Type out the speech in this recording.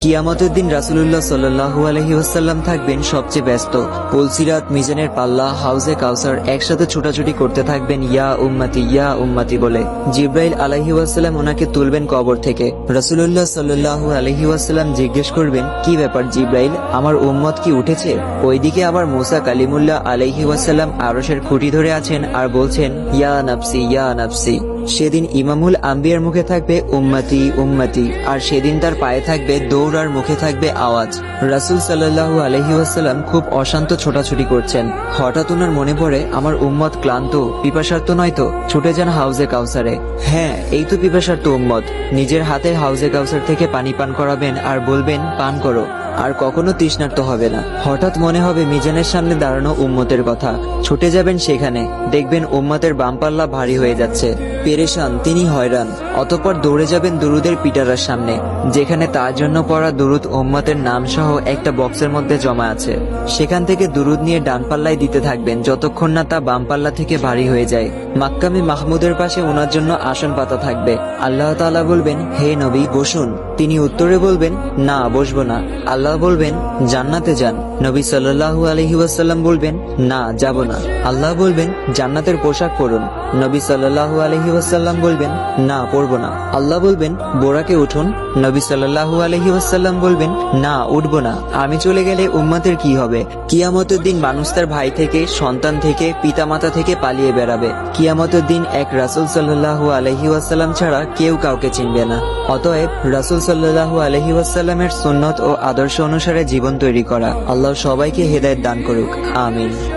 কিয়ামতের দিন রাসূলুল্লাহ সাল্লাল্লাহু আলাইহি ওয়াসাল্লাম থাকবেন সবচেয়ে ব্যস্ত। পুলসিরাত, মিজানের পাল্লা, হাউজে কাউসার একসাথে ছোটাছুটি করতে থাকবেন ইয়া উম্মতি বলে। জিব্রাইল আলাইহি ওয়াসাল্লাম ওনাকে তুলবেন কবর থেকে। রাসূলুল্লাহ সাল্লাল্লাহু আলাইহি ওয়াসাল্লাম জিজ্ঞেস করবেন, কি ব্যাপার জিব্রাইল, আমার উম্মত কি উঠেছে? ওইদিকে আবার মুসা কালিমুল্লাহ আলাইহি ওয়াসাল্লাম আরশের খুঁটি ধরে আছেন আর বলছেন ইয়া নাফসি। সেদিন ইমামুল আম্বিয়ার মুখে থাকবে উম্মতি, আর সেদিন তার পায়ে থাকবে দৌড় আর মুখে থাকবে আওয়াজ। রাসূল সাল্লাল্লাহু আলাইহি ওয়াসাল্লাম খুব অশান্ত ছোটাছুটি করছেন। হঠাৎ ওনার মনে পড়ে, আমার উম্মত ক্লান্ত পিপাসার্ত নয় তো? ছুটে যান হাউজে কাউসারে। হ্যাঁ, এই তো পিপাসার্ত উম্মত। নিজের হাতে হাউজে কাউসার থেকে পানি পান করাবেন আর বলবেন পান করো, আর কখনো তৃষ্ণার্ত হবে না। হঠাৎ মনে হবে মিজানের সামনে দাঁড়ানো উম্মতের কথা। ছুটে যাবেন সেখানে, দেখবেন উম্মতের বাম পাল্লা ভারী হয়ে যাচ্ছে। পেরেশান, তিনি হয়রান। অতঃপর দৌড়ে যাবেন দুরুদের পিটারার সামনে, যেখানে তার জন্য পড়া দুরুদ উম্মতের নাম সহ একটা বক্সের মধ্যে জমা আছে। সেখান থেকে দুরুদ নিয়ে ডান পাল্লায় দিতে থাকবেন যতক্ষণ না তা বাম পাল্লা থেকে ভারী হয়ে যায়। মাক্কামে মাহমুদের পাশে ওনার জন্য আসন পাতা থাকবে। আল্লাহ তাআলা বলবেন, হে নবী বসুন। তিনি উত্তরে বলবেন, না বসবো না। আল্লাহ বলবেন, জান্নাতে যান। নবী সাল্লাল্লাহু আলাইহি ওয়াসাল্লাম বলবেন, না যাব না। আল্লাহ বলবেন, জান্নাতের পোশাক পরুন। নবী সাল্লাল্লাহু আলাইহি ওয়াসাল্লাম বলবেন, না পরবো না। আল্লাহ বলবেন, বোরাকে উঠুন। নবী সাল্লাল্লাহু আলাইহি ওয়াসাল্লাম বলবেন, না উঠবো না। আমি চলে গেলে উম্মতের কি হবে? কিয়ামতের দিন মানুষ তার ভাই থেকে, সন্তান থেকে, পিতামাতা থেকে পালিয়ে বেড়াবে। কিয়ামতের দিন এক রাসূল সাল্লাল্লাহু আলাইহি ওয়াসাল্লাম ছাড়া কেউ কাউকে চিনবে না। অতএব রাসূল সাল্লাল্লাহু আলাইহি ওয়াসাল্লামের সুন্নত ও আদর্শ অনুসারে জীবন তৈরি করা। আল্লাহ সবাইকে হেদায়েত দান করুক, আমিন।